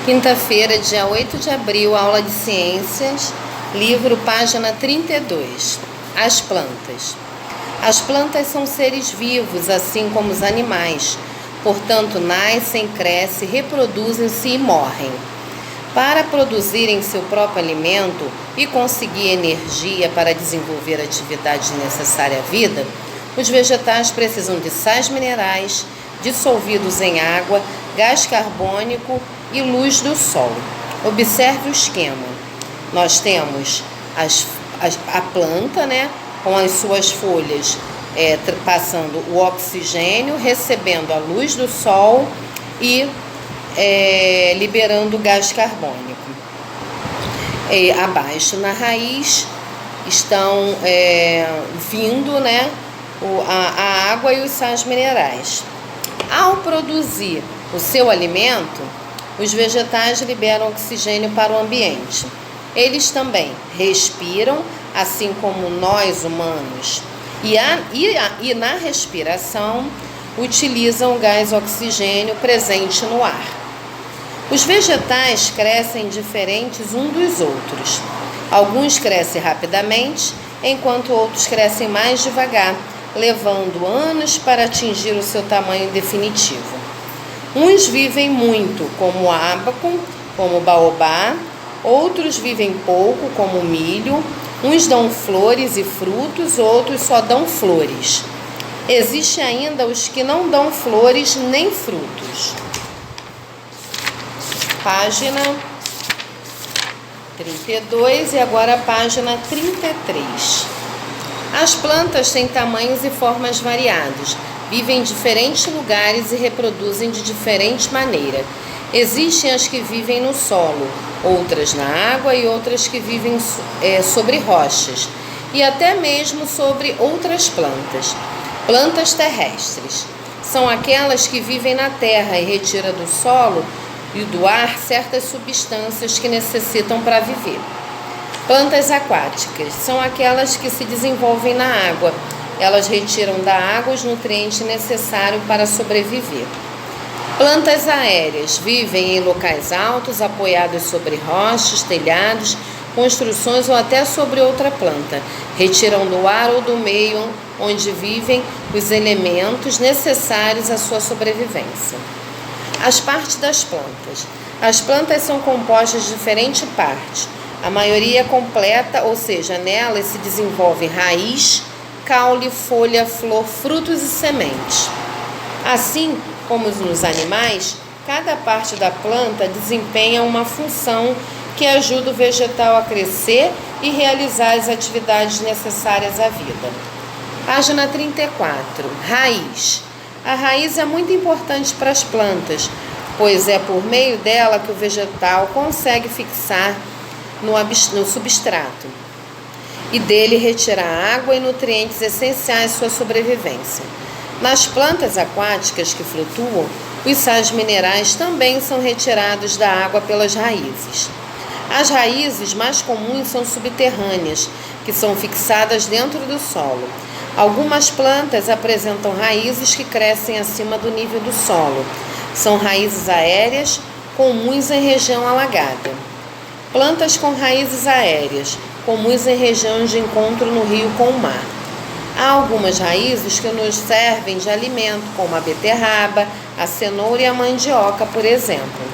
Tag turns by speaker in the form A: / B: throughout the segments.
A: Quinta-feira, dia 8 de abril, aula de ciências, livro, página 32. As plantas. As plantas são seres vivos, assim como os animais. Portanto, nascem, crescem, reproduzem-se e morrem. Para produzirem seu próprio alimento e conseguir energia para desenvolver a atividade necessária à vida, os vegetais precisam de sais minerais, dissolvidos em água, gás carbônico e luz do sol. Observe o esquema. Nós temos a planta, com as suas folhas passando o oxigênio, recebendo a luz do sol e liberando o gás carbônico. Abaixo, na raiz, estão vindo a água e os sais minerais. Ao produzir o seu alimento, os vegetais liberam oxigênio para o ambiente. Eles também respiram, assim como nós humanos, e na respiração utilizam o gás oxigênio presente no ar. Os vegetais crescem diferentes uns dos outros. Alguns crescem rapidamente, enquanto outros crescem mais devagar, levando anos para atingir o seu tamanho definitivo. Uns vivem muito, como o ábaco, como o baobá, outros vivem pouco, como o milho, uns dão flores e frutos, outros só dão flores. Existem ainda os que não dão flores nem frutos. Página 32 e agora a página 33. As plantas têm tamanhos e formas variados, vivem em diferentes lugares e reproduzem de diferente maneira. Existem as que vivem no solo, outras na água e outras que vivem sobre rochas e até mesmo sobre outras plantas. Plantas terrestres são aquelas que vivem na terra e retiram do solo e do ar certas substâncias que necessitam para viver. Plantas aquáticas são aquelas que se desenvolvem na água. Elas retiram da água os nutrientes necessários para sobreviver. Plantas aéreas vivem em locais altos, apoiadas sobre rochas, telhados, construções ou até sobre outra planta. Retiram do ar ou do meio onde vivem os elementos necessários à sua sobrevivência. As partes das plantas. As plantas são compostas de diferentes partes. A maioria é completa, ou seja, nelas se desenvolve raiz, caule, folha, flor, frutos e sementes. Assim como nos animais, cada parte da planta desempenha uma função que ajuda o vegetal a crescer e realizar as atividades necessárias à vida. Página 34. Raiz. A raiz é muito importante para as plantas, pois é por meio dela que o vegetal consegue fixar no substrato e dele retirar água e nutrientes essenciais à sua sobrevivência. Nas plantas aquáticas que flutuam, os sais minerais também são retirados da água pelas raízes. As raízes mais comuns são subterrâneas, que são fixadas dentro do solo. Algumas plantas apresentam raízes que crescem acima do nível do solo. São raízes aéreas, comuns em região alagada. Plantas com raízes aéreas, comuns em regiões de encontro no rio com o mar. Há algumas raízes que nos servem de alimento, como a beterraba, a cenoura e a mandioca, por exemplo.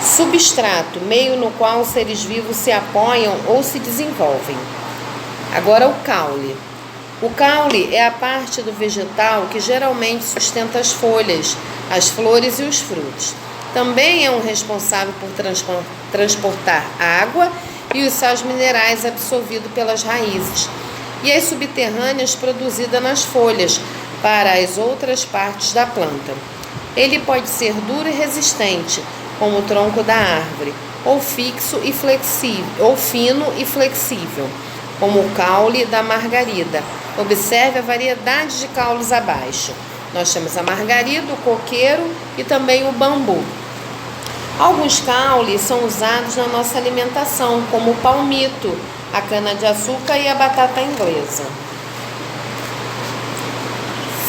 A: Substrato, meio no qual os seres vivos se apoiam ou se desenvolvem. Agora o caule. O caule é a parte do vegetal que geralmente sustenta as folhas, as flores e os frutos. Também é um responsável por transportar água e os sais minerais absorvidos pelas raízes e as subterrâneas produzidas nas folhas para as outras partes da planta. Ele pode ser duro e resistente, como o tronco da árvore, ou fixo e flexível, ou fino e flexível, como o caule da margarida. Observe a variedade de caules abaixo. Nós temos a margarida, o coqueiro e também o bambu. Alguns caules são usados na nossa alimentação, como o palmito, a cana-de-açúcar e a batata inglesa.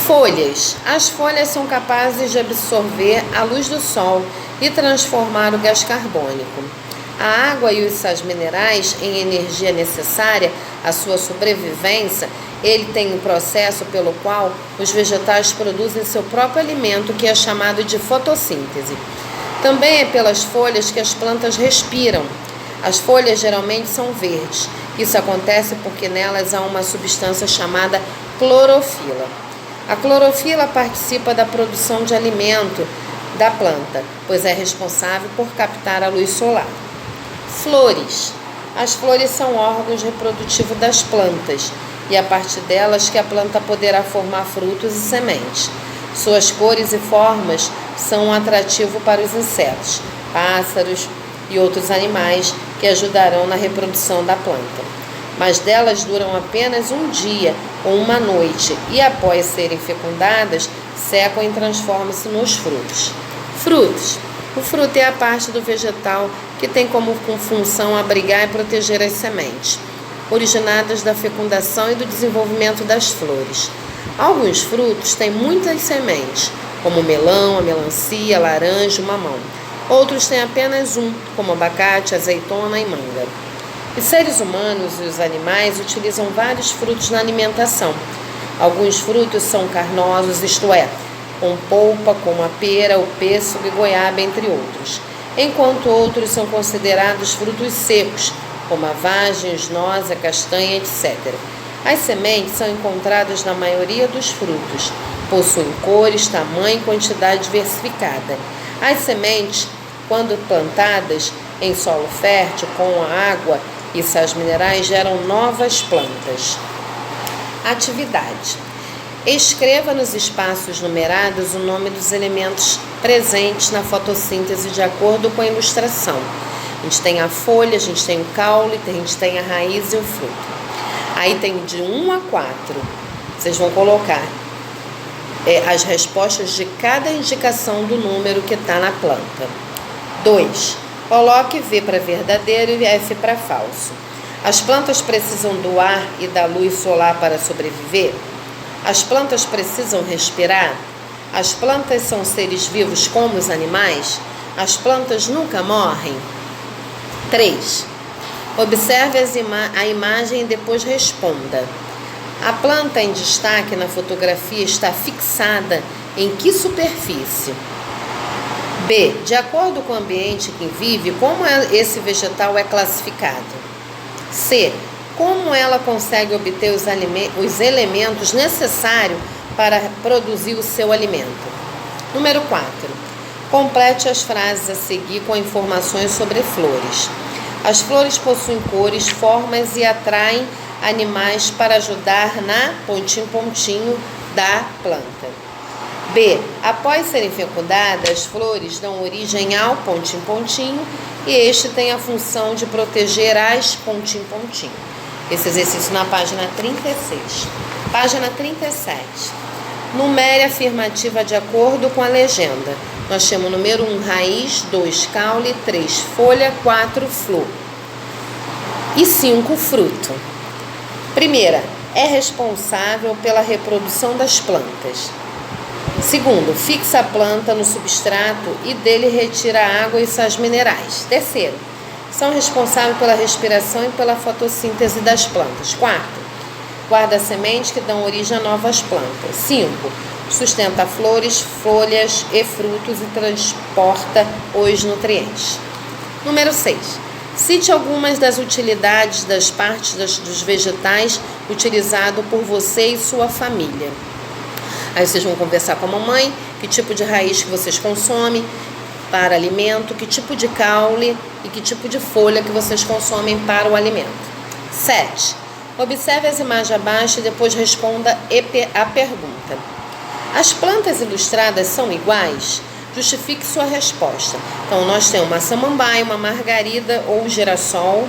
A: Folhas. As folhas são capazes de absorver a luz do sol e transformar o gás carbônico. A água e os sais minerais em energia necessária à sua sobrevivência, ele tem um processo pelo qual os vegetais produzem seu próprio alimento, que é chamado de fotossíntese. Também é pelas folhas que as plantas respiram. As folhas geralmente são verdes. Isso acontece porque nelas há uma substância chamada clorofila. A clorofila participa da produção de alimento da planta, pois é responsável por captar a luz solar. Flores. As flores são órgãos reprodutivos das plantas e é a partir delas que a planta poderá formar frutos e sementes. Suas cores e formas são um atrativo para os insetos, pássaros e outros animais que ajudarão na reprodução da planta. Mas delas duram apenas um dia ou uma noite e após serem fecundadas, secam e transformam-se nos frutos. Frutos. O fruto é a parte do vegetal que tem como função abrigar e proteger as sementes, originadas da fecundação e do desenvolvimento das flores. Alguns frutos têm muitas sementes, como o melão, a melancia, a laranja, o mamão. Outros têm apenas um, como abacate, azeitona e manga. Os seres humanos e os animais utilizam vários frutos na alimentação. Alguns frutos são carnosos, isto é, com polpa, como a pera, o pêssego e goiaba, entre outros, enquanto outros são considerados frutos secos, como a vagem, os nozes, a castanha, etc. As sementes são encontradas na maioria dos frutos, possuem cores, tamanho e quantidade diversificada. As sementes, quando plantadas em solo fértil, com a água e sais minerais, geram novas plantas. Atividade. Escreva nos espaços numerados o nome dos elementos presentes na fotossíntese de acordo com a ilustração. A gente tem a folha, a gente tem o caule, a gente tem a raiz e o fruto. Aí tem de 1 a 4. Vocês vão colocar as respostas de cada indicação do número que está na planta. 2. Coloque V para verdadeiro e F para falso. As plantas precisam do ar e da luz solar para sobreviver? As plantas precisam respirar? As plantas são seres vivos como os animais? As plantas nunca morrem? 3. Observe a imagem e depois responda. A planta em destaque na fotografia está fixada em que superfície? B. De acordo com o ambiente em que vive, como esse vegetal é classificado? C. Como ela consegue obter os elementos necessários para produzir o seu alimento? Número 4. Complete as frases a seguir com informações sobre flores. As flores possuem cores, formas e atraem animais para ajudar na pontinho da planta. B. Após serem fecundadas, as flores dão origem ao pontinho e este tem a função de proteger as pontinho. Esse exercício na página 36. Página 37. Numere a afirmativa de acordo com a legenda. Nós temos número 1, raiz, 2, caule, 3, folha, 4, flor e 5, fruto. Primeira, é responsável pela reprodução das plantas. Segundo, fixa a planta no substrato e dele retira a água e sais minerais. Terceiro, são responsáveis pela respiração e pela fotossíntese das plantas. Quarto, guarda sementes que dão origem a novas plantas. 5. Sustenta flores, folhas e frutos e transporta os nutrientes. Número 6. Cite algumas das utilidades das partes dos vegetais utilizado por você e sua família. Aí vocês vão conversar com a mamãe, que tipo de raiz que vocês consomem para alimento, que tipo de caule e que tipo de folha que vocês consomem para o alimento. 7. Observe as imagens abaixo e depois responda a pergunta. As plantas ilustradas são iguais? Justifique sua resposta. Então, nós temos uma samambaia, uma margarida ou girassol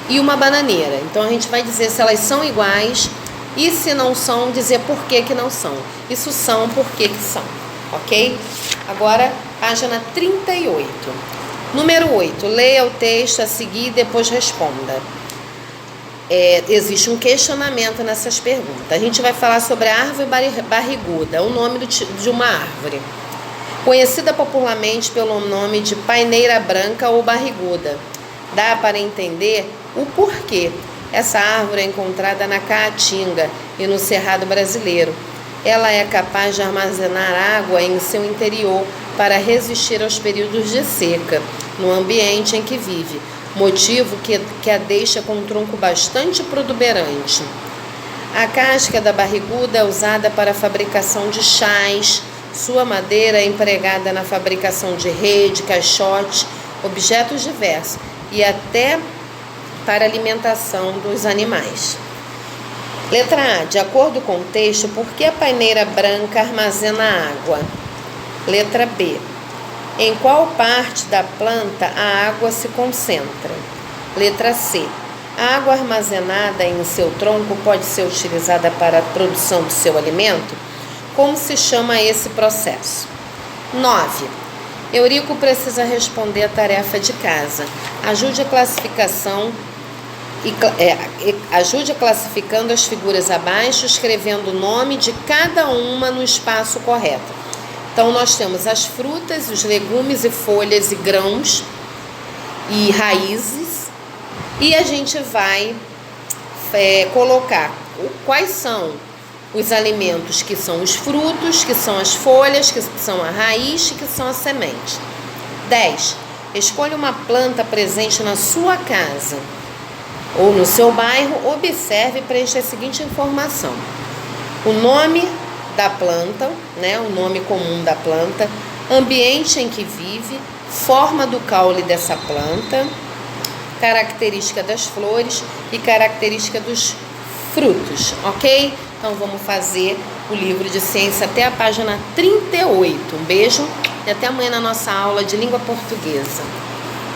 A: e uma bananeira. Então, a gente vai dizer se elas são iguais e, se não são, dizer por que não são. Isso são, por que são. Ok? Agora, página 38. Número 8. Leia o texto a seguir e depois responda. Existe um questionamento nessas perguntas. A gente vai falar sobre a árvore barriguda, o nome de uma árvore. conhecida popularmente pelo nome de paineira branca ou barriguda. Dá para entender o porquê. Essa árvore é encontrada na Caatinga e no Cerrado brasileiro. Ela é capaz de armazenar água em seu interior para resistir aos períodos de seca no ambiente em que vive, motivo que a deixa com um tronco bastante protuberante. A casca da barriguda é usada para a fabricação de chás. Sua madeira é empregada na fabricação de rede, caixote, objetos diversos e até para a alimentação dos animais. Letra A. De acordo com o texto, por que a paineira branca armazena água? Letra B. Em qual parte da planta a água se concentra? Letra C. A água armazenada em seu tronco pode ser utilizada para a produção do seu alimento? Como se chama esse processo? 9. Eurico precisa responder a tarefa de casa. Ajude classificando as figuras abaixo, escrevendo o nome de cada uma no espaço correto. Então, nós temos as frutas, os legumes e folhas e grãos e raízes. E a gente vai colocar quais são os alimentos que são os frutos, que são as folhas, que são a raiz e que são a semente. 10. Escolha uma planta presente na sua casa ou no seu bairro. Observe e preencha a seguinte informação: o nome da planta, o nome comum da planta, ambiente em que vive, forma do caule dessa planta, característica das flores e característica dos frutos, ok? Então vamos fazer o livro de ciência até a página 38. Um beijo e até amanhã na nossa aula de língua portuguesa.